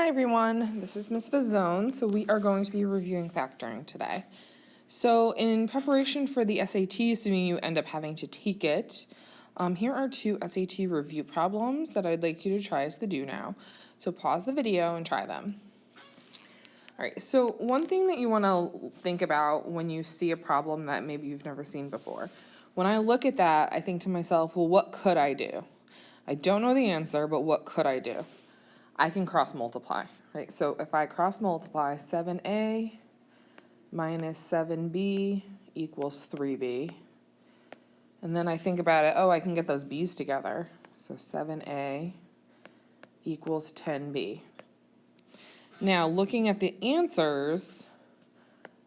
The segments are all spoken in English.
Hi everyone, this is Ms. Bazone. So we are going to be reviewing factoring today. So in preparation for the SAT, assuming you end up having to take it, here are two SAT review problems that I'd like you to try as the do now. So pause the video and try them. All right, so one thing that you want to think about when you see a problem that maybe you've never seen before. When I look at that, I think to myself, well, what could I do? I don't know the answer, but what could I do? I can cross multiply, right? So if I cross multiply 7a minus 7b equals 3b, and then I think about it, oh, I can get those b's together. So 7a equals 10b. Now, looking at the answers,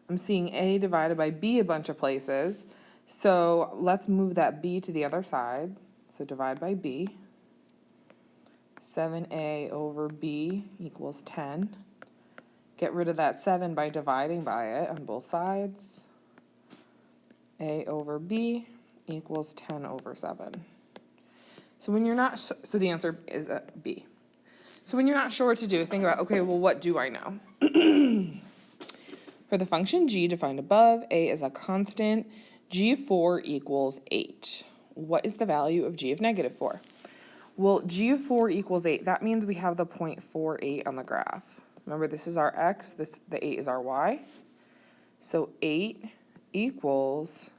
I'm seeing a divided by b a bunch of places. So let's move that b to the other side. So divide by b. 7a over b equals 10. Get rid of that 7 by dividing by it on both sides. A over b equals 10 over 7. So when you're not, so the answer is b. So when you're not sure what to do, think about, okay, well, what do I know? For the function g defined above, a is a constant, g of 4 equals 8. What is the value of g of negative 4? Well, g of 4 equals 8. That means we have the 0.48 on the graph. Remember, this is our x, the 8 is our y. So 8 equals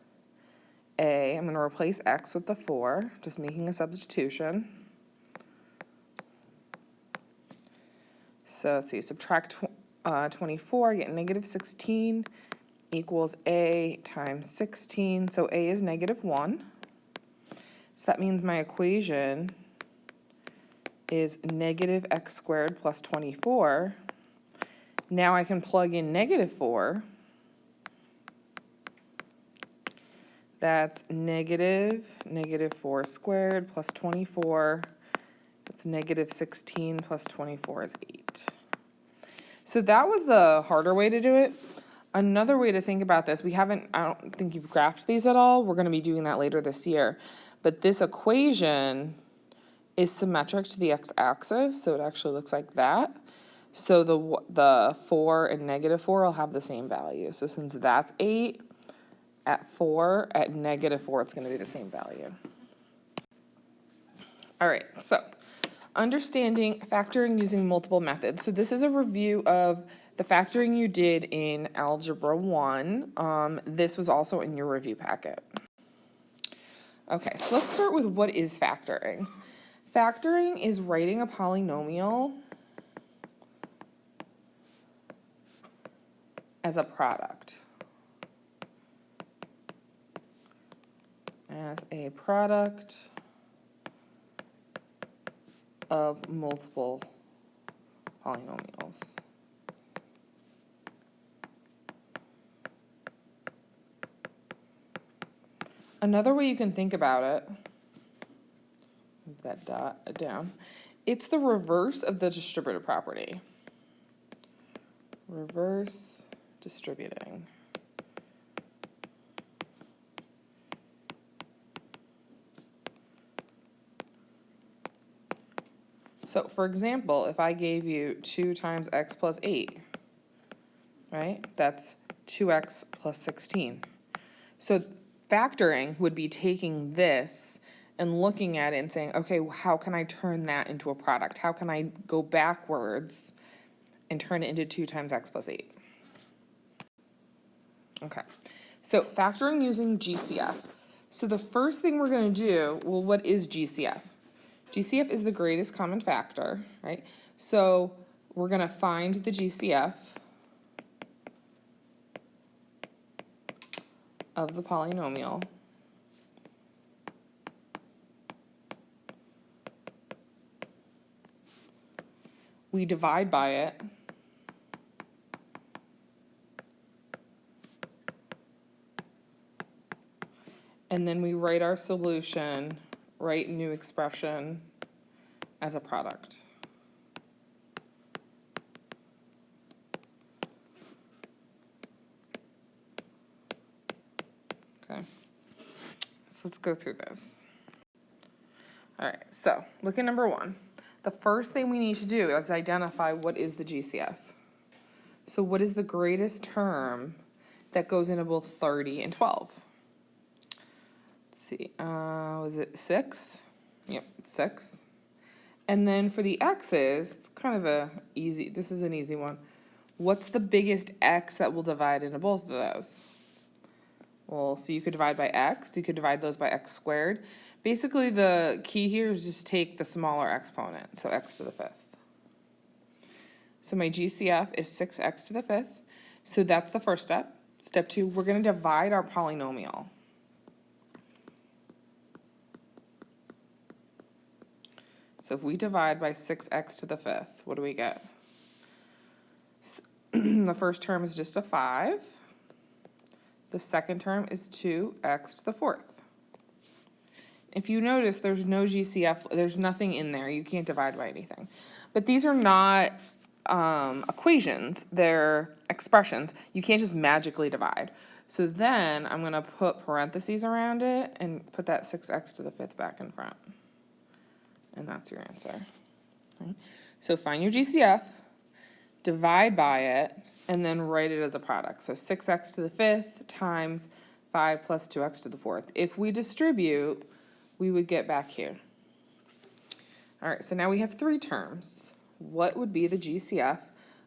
a. I'm going to replace x with the 4, just making a substitution. So let's see, subtract 24, I get negative 16 equals a times 16. So a is negative 1. So that means my equation is negative x squared plus 24. Now I can plug in negative 4. That's negative 4 squared plus 24. That's negative 16 plus 24 is 8. So that was the harder way to do it. Another way to think about this, I don't think you've graphed these at all. We're going to be doing that later this year. But this equation is symmetric to the x-axis, so it actually looks like that. So the 4 and negative 4 will have the same value. So since that's 8, at 4, at negative 4, it's going to be the same value. All right, so understanding factoring using multiple methods. So this is a review of the factoring you did in Algebra 1. This was also in your review packet. Okay, so let's start with what is factoring. Factoring is writing a polynomial as a product. As a product of multiple polynomials. Another way you can think about it, move that dot down, it's the reverse of the distributive property. Reverse distributing. So for example, if I gave you 2 times x plus 8, right? That's 2x plus 16. So factoring would be taking this and looking at it and saying, okay, how can I turn that into a product? How can I go backwards and turn it into 2 times x plus 8? Okay, so factoring using GCF. So the first thing we're going to do, well, what is GCF? GCF is the greatest common factor, right? So we're going to find the GCF of the polynomial. We divide by it. And then we write our solution, write new expression as a product. Okay, so let's go through this. All right, so look at number 1. The first thing we need to do is identify what is the GCF. So what is the greatest term that goes into both 30 and 12? Let's see, was it 6? Yep, it's 6. And then for the x's, it's kind of this is an easy one. What's the biggest x that will divide into both of those? Well, so you could divide by x, you could divide those by x squared. Basically, the key here is just take the smaller exponent, so x to the 5th. So my GCF is 6x to the 5th. So that's the first step. Step 2, we're going to divide our polynomial. So if we divide by 6x to the 5th, what do we get? The first term is just a 5. The second term is 2x to the 4th. If you notice, there's no GCF, there's nothing in there. You can't divide by anything. But these are not equations, they're expressions. You can't just magically divide. So then I'm going to put parentheses around it and put that 6x to the 5th back in front. And that's your answer. Okay. So find your GCF, divide by it, and then write it as a product. So 6x to the 5th times 5 plus 2x to the 4th. If we distribute, we would get back here. All right, so now we have 3 terms. What would be the GCF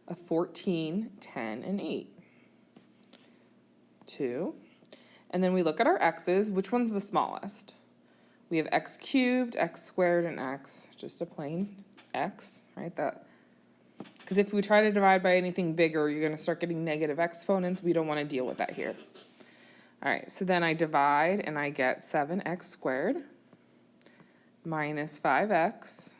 of 14, 10, and 8? 2. And then we look at our x's. Which one's the smallest? We have x cubed, x squared, and x, just a plain x, right? Because if we try to divide by anything bigger, you're going to start getting negative exponents. We don't want to deal with that here. All right, so then I divide, and I get 7x squared minus 5x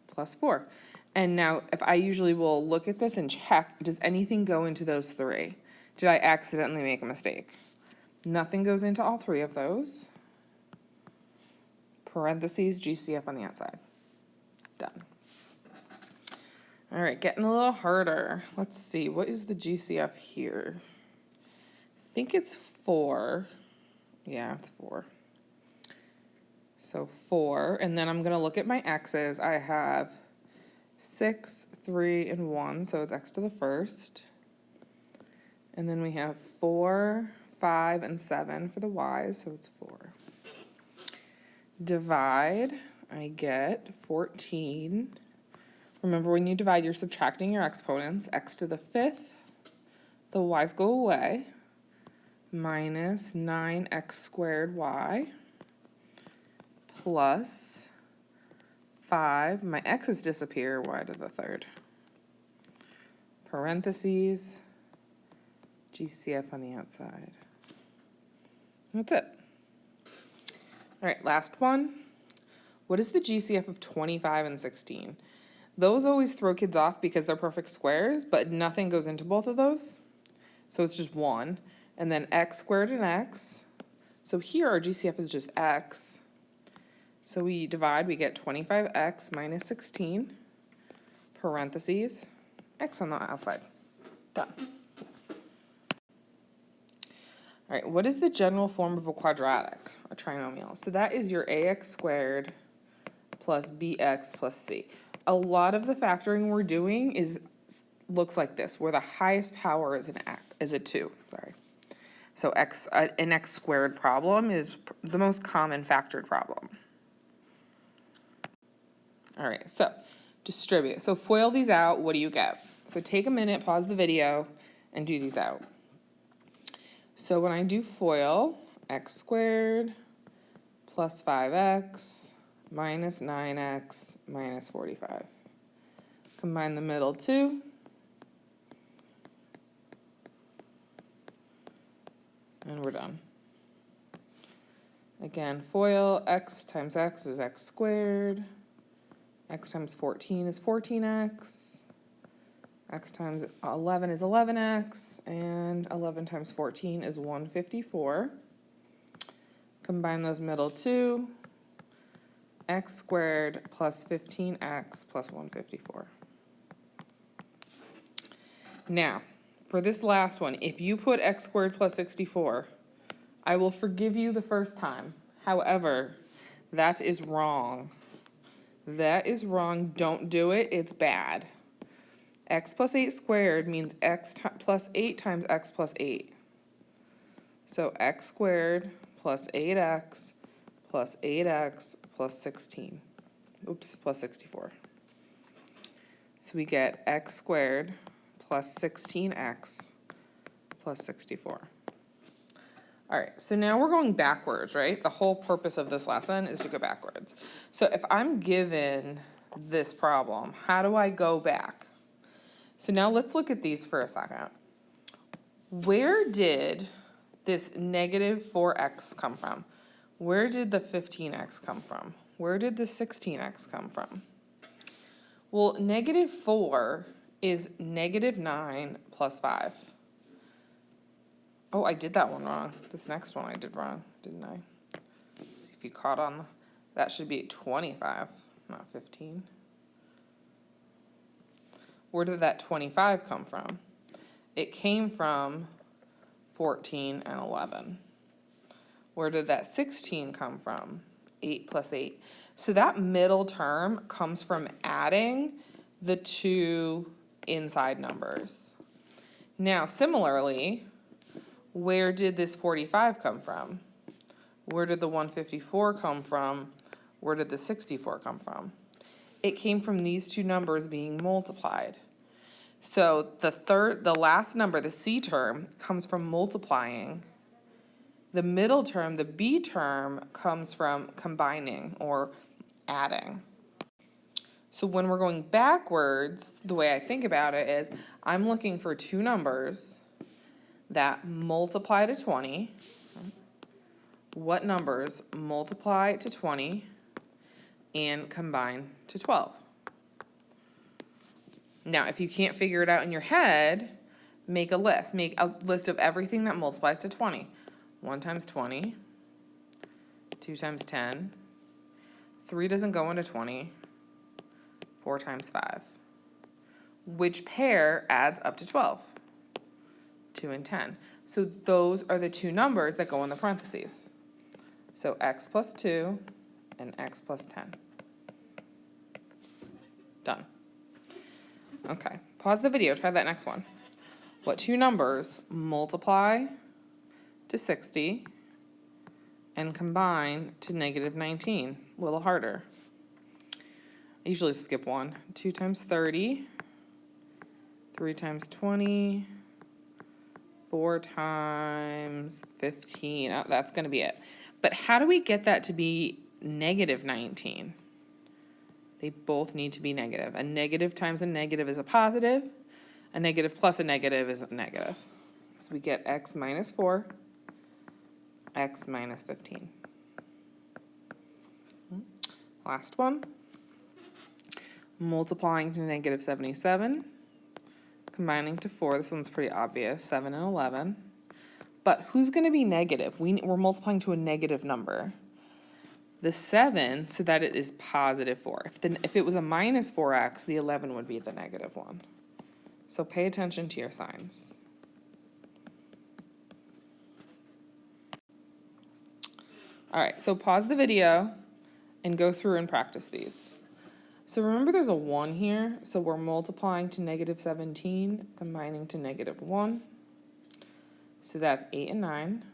plus 4. And now, if I usually will look at this and check, does anything go into those 3? Did I accidentally make a mistake? Nothing goes into all 3 of those. Parentheses, GCF on the outside. Done. All right, getting a little harder. Let's see, what is the GCF here? I think it's 4. Yeah, it's 4. So 4, and then I'm going to look at my x's. I have 6, 3, and 1, so it's x to the 1st. And then we have 4, 5, and 7 for the y's, so it's 4. Divide, I get 14. Remember, when you divide, you're subtracting your exponents. X to the 5th, the y's go away, minus 9x squared y, plus 5. My x's disappear, y to the 3rd. Parentheses, GCF on the outside. That's it. All right, last one. What is the GCF of 25 and 16? Those always throw kids off because they're perfect squares, but nothing goes into both of those. So it's just 1. And then x squared and x. So here our GCF is just x. So we divide, we get 25x minus 16, parentheses, x on the outside. Done. All right, what is the general form of a quadratic, a trinomial? So that is your ax squared plus bx plus c. A lot of the factoring we're doing looks like this, where the highest power is a 2. Sorry. So an x squared problem is the most common factored problem. All right, so distribute. So FOIL these out, what do you get? So take a minute, pause the video, and do these out. So when I do FOIL, x squared plus 5x minus 9x minus 45. Combine the middle 2. And we're done. Again, FOIL, x times x is x squared. X times 14 is 14x. X times 11 is 11x. And 11 times 14 is 154. Combine those middle 2. X squared plus 15x plus 154. Now, for this last one, if you put x squared plus 64, I will forgive you the first time. However, that is wrong. That is wrong. Don't do it. It's bad. X plus 8 squared means x plus 8 times x plus 8. So x squared plus 8x plus 8x plus 16. Oops, plus 64. So we get x squared plus 16x plus 64. All right, so now we're going backwards, right? The whole purpose of this lesson is to go backwards. So if I'm given this problem, how do I go back? So now let's look at these for a second. Where did this negative 4x come from? Where did the 15x come from? Where did the 16x come from? Well, negative 4 is negative 9 plus 5. Oh, I did that one wrong. This next one I did wrong, didn't I? See if you caught on. That should be 25, not 15. Where did that 25 come from? It came from 14 and 11. Where did that 16 come from? 8 plus 8. So that middle term comes from adding the two inside numbers. Now, similarly, where did this 45 come from? Where did the 154 come from? Where did the 64 come from? It came from these two numbers being multiplied. So the last number, the C term, comes from multiplying. The middle term, the B term, comes from combining or adding. So when we're going backwards, the way I think about it is I'm looking for two numbers that multiply to 20. What numbers multiply to 20 and combine to 12? Now, if you can't figure it out in your head, make a list. Make a list of everything that multiplies to 20. 1 times 20, 2 times 10, 3 doesn't go into 20, 4 times 5. Which pair adds up to 12? 2 and 10. So those are the two numbers that go in the parentheses. So x plus 2 and x plus 10. Done. Okay, pause the video, try that next one. What two numbers multiply to 60 and combine to negative 19? A little harder. I usually skip one. 2 times 30, 3 times 20, 4 times 15. Oh, that's going to be it. But how do we get that to be negative 19? They both need to be negative. A negative times a negative is a positive. A negative plus a negative is a negative. So we get x minus 4, x minus 15. Last one. Multiplying to negative 77. Combining to 4. This one's pretty obvious. 7 and 11. But who's going to be negative? We're multiplying to a negative number. The 7, so that it is positive 4. If it was a minus 4x, the 11 would be the negative one. So pay attention to your signs. All right, so pause the video and go through and practice these. So remember there's a 1 here, so we're multiplying to negative 17, combining to negative 1. So that's 8 and 9.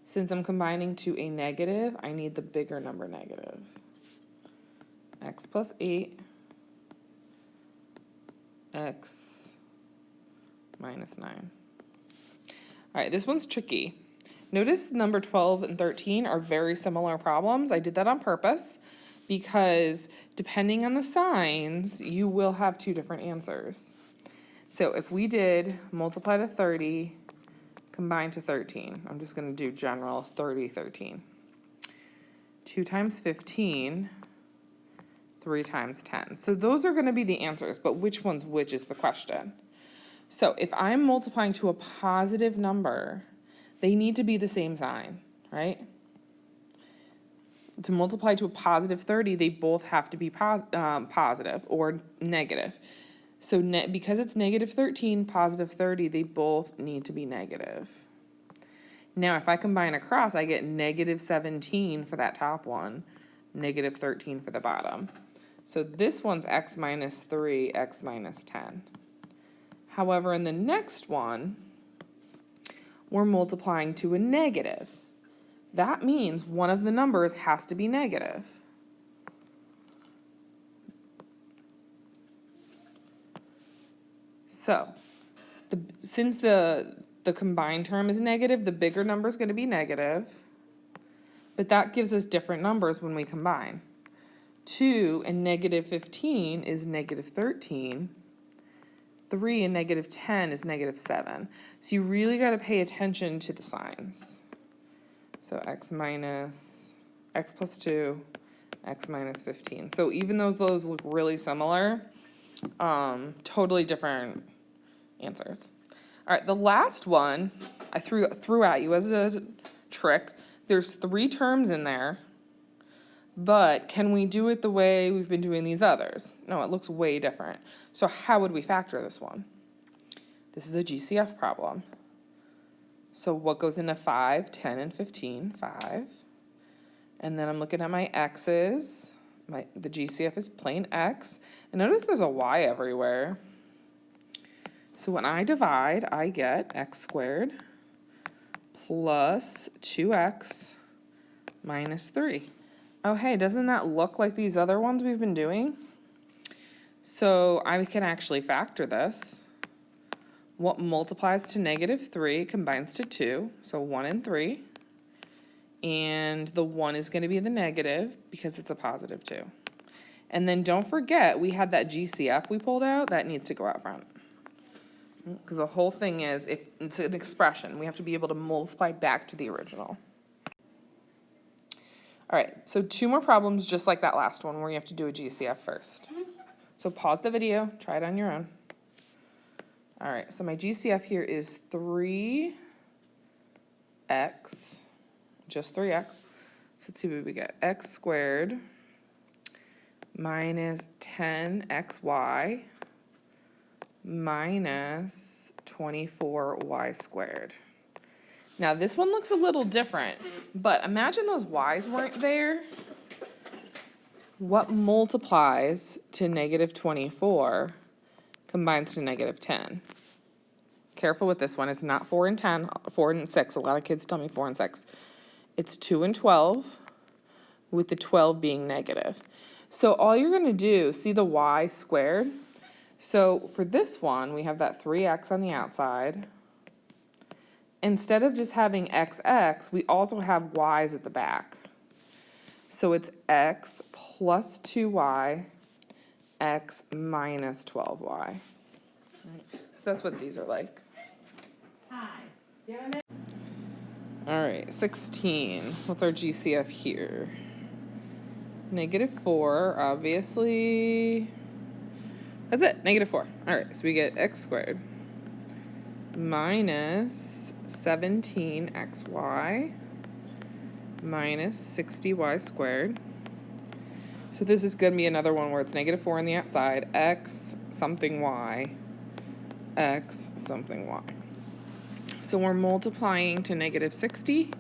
Since I'm combining to a negative, I need the bigger number negative. X plus 8, x minus 9. All right, this one's tricky. Notice number 12 and 13 are very similar problems. I did that on purpose because depending on the signs, you will have two different answers. So if we did multiply to 30, combine to 13. I'm just going to do general 30, 13. 2 times 15, 3 times 10. So those are going to be the answers, but which one's which is the question. So if I'm multiplying to a positive number, they need to be the same sign, right? To multiply to a positive 30, they both have to be positive or negative. So because it's negative 13, positive 30, they both need to be negative. Now, if I combine across, I get negative 17 for that top one, negative 13 for the bottom. So this one's x minus 3, x minus 10. However, in the next one, we're multiplying to a negative. That means one of the numbers has to be negative. So, since the combined term is negative, the bigger number is going to be negative. But that gives us different numbers when we combine. 2 and negative 15 is negative 13. 3 and negative 10 is negative 7. So you really got to pay attention to the signs. So x plus 2, x minus 15. So even though those look really similar, totally different answers. All right, the last one I threw at you as a trick. There's 3 terms in there, but can we do it the way we've been doing these others? No, it looks way different. So how would we factor this one? This is a GCF problem. So what goes into 5, 10, and 15? 5. And then I'm looking at my x's. The GCF is plain x. And notice there's a y everywhere. So when I divide, I get x squared plus 2x minus 3. Oh, hey, doesn't that look like these other ones we've been doing? So I can actually factor this. What multiplies to negative 3 combines to 2, so 1 and 3. And the 1 is going to be the negative because it's a positive 2. And then don't forget, we had that GCF we pulled out. That needs to go out front. Because the whole thing is, if it's an expression, we have to be able to multiply back to the original. All right, so 2 more problems just like that last one where you have to do a GCF first. So pause the video, try it on your own. All right, so my GCF here is 3x, just 3x. So let's see what we get. X squared minus 10xy minus 24y squared. Now this one looks a little different, but imagine those y's weren't there. What multiplies to negative 24 combines to negative 10? Careful with this one. It's not 4 and 10, 4 and 6. A lot of kids tell me 4 and 6. It's 2 and 12, with the 12 being negative. So all you're going to do, see the y squared? So for this one, we have that 3x on the outside. Instead of just having xx, we also have y's at the back. So it's x plus 2y, x minus 12y. So that's what these are like. All right, 16. What's our GCF here? Negative 4, obviously. That's it, negative 4. All right, so we get x squared minus 17xy minus 60y squared. So this is going to be another one where it's negative 4 on the outside, x something y, x something y. So we're multiplying to negative 60,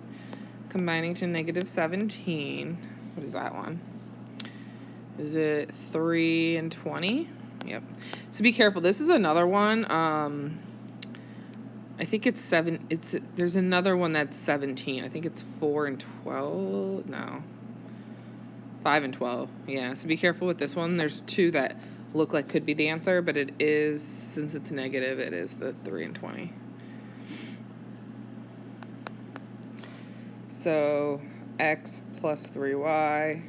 combining to negative 17. What is that one? Is it 3 and 20? Yep. So be careful. This is another one. I think it's 7. There's another one that's 17. I think it's 4 and 12. No. 5 and 12. Yeah. So be careful with this one. There's 2 that look like could be the answer, but it is, since it's negative, it is the 3 and 20. So x plus 3y,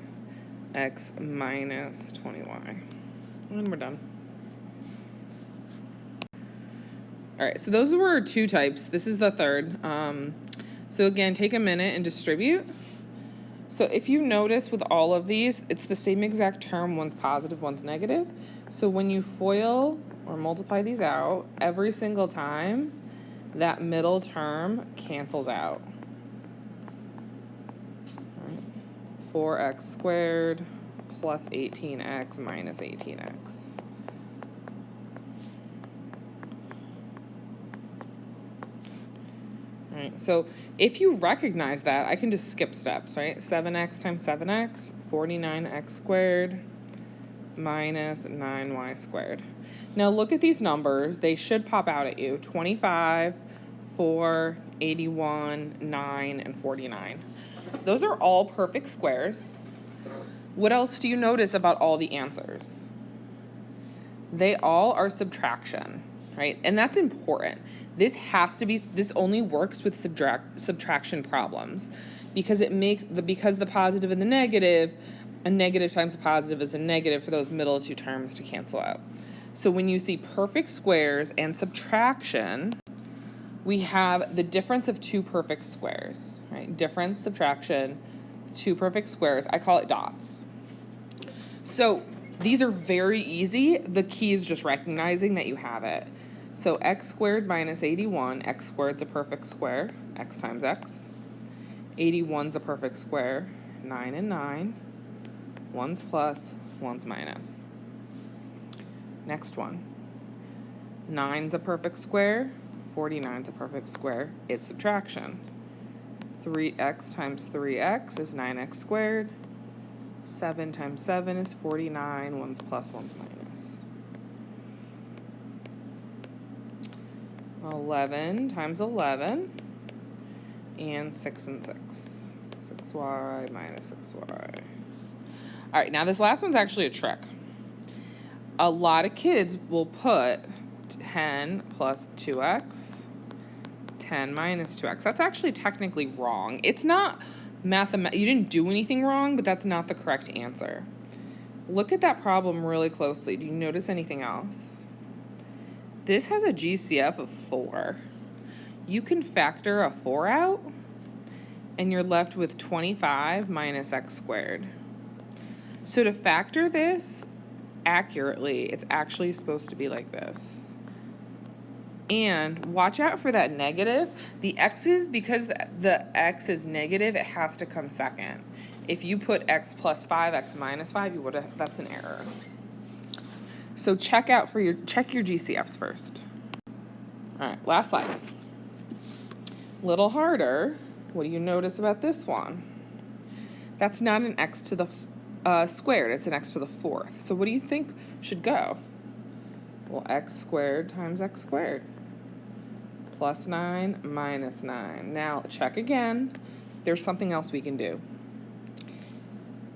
x minus 20y. And we're done. All right, so those were 2 types. This is the third. So again, take a minute and distribute. So if you notice with all of these, it's the same exact term. One's positive, one's negative. So when you FOIL or multiply these out, every single time, that middle term cancels out. 4x squared plus 18x minus 18x. All right, so if you recognize that, I can just skip steps, right? 7x times 7x, 49x squared minus 9y squared. Now look at these numbers. They should pop out at you. 25, 4, 81, 9, and 49. Those are all perfect squares. What else do you notice about all the answers? They all are subtraction, right? And that's important. This only works with subtraction problems because because the positive and the negative, a negative times a positive is a negative for those middle two terms to cancel out. So when you see perfect squares and subtraction, we have the difference of two perfect squares, right? Difference, subtraction, two perfect squares. I call it dots. So these are very easy. The key is just recognizing that you have it. So x squared minus 81, x squared's a perfect square, x times x. 81's a perfect square, 9 and 9. 1's plus, 1's minus. Next one. 9's a perfect square, 49's a perfect square. It's subtraction. 3x times 3x is 9x squared. 7 times 7 is 49. 1's plus, 1's minus. 11 times 11. And 6 and 6. 6y minus 6y. All right, now this last one's actually a trick. A lot of kids will put 10 plus 2x, 10 minus 2x. That's actually technically wrong. It's not you didn't do anything wrong, but that's not the correct answer. Look at that problem really closely. Do you notice anything else? This has a GCF of 4. You can factor a 4 out, and you're left with 25 minus x squared. So to factor this accurately, it's actually supposed to be like this. And watch out for that negative. The x's, because the x is negative, it has to come second. If you put x plus 5, x minus 5, that's an error. So check your GCFs first. All right, last slide. Little harder. What do you notice about this one? That's not an x to the squared, it's an x to the 4th. So what do you think should go? Well, x squared times x squared. Plus 9 minus 9. Now check again. There's something else we can do.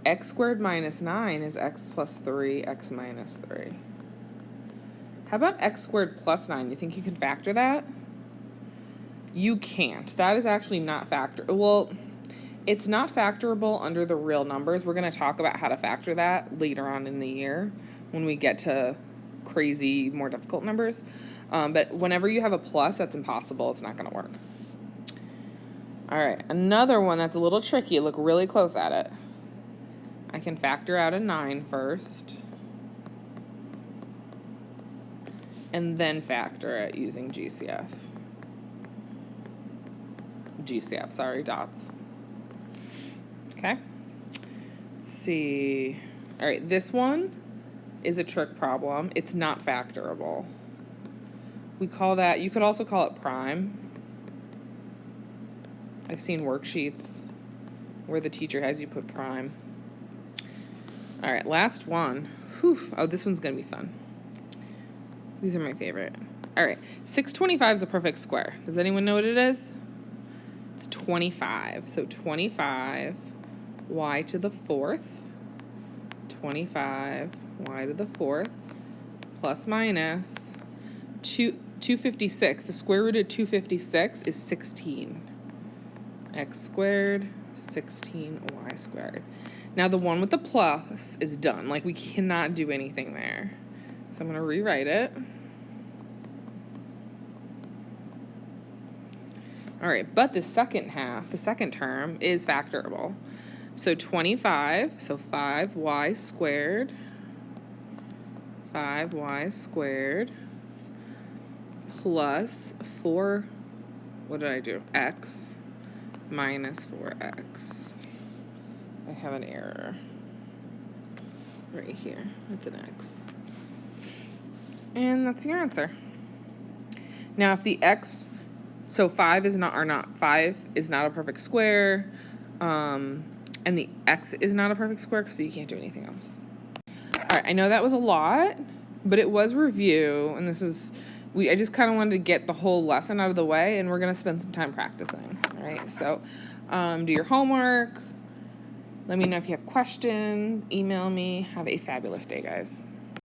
X squared minus 9 is x plus 3, x minus 3. How about x squared plus 9? You think you can factor that? You can't. That is actually not well, it's not factorable under the real numbers. We're going to talk about how to factor that later on in the year when we get to crazy, more difficult numbers. But whenever you have a plus, that's impossible. It's not going to work. All right, another one that's a little tricky. Look really close at it. I can factor out a 9 first, and then factor it using GCF. Dots. Okay. Let's see. All right, this one is a trick problem. It's not factorable. We call that, you could also call it prime. I've seen worksheets where the teacher has you put prime. All right, last one. Whew. Oh, this one's going to be fun. These are my favorite. All right, 625 is a perfect square. Does anyone know what it is? It's 25. So 25 y to the 4th. 25 y to the 4th plus minus 256. The square root of 256 is 16. X squared, 16y squared. Now the one with the plus is done. Like, we cannot do anything there. So I'm going to rewrite it. All right, but the second term is factorable. So 25, so 5y squared plus 4, what did I do? X minus 4x. I have an error right here. It's an x. And that's your answer. Now if the x, so 5 is not a perfect square, and and the x is not a perfect square, so you can't do anything else. All right, I know that was a lot, but it was review, and I just kind of wanted to get the whole lesson out of the way, and we're going to spend some time practicing, all right? So do your homework. Let me know if you have questions. Email me. Have a fabulous day, guys.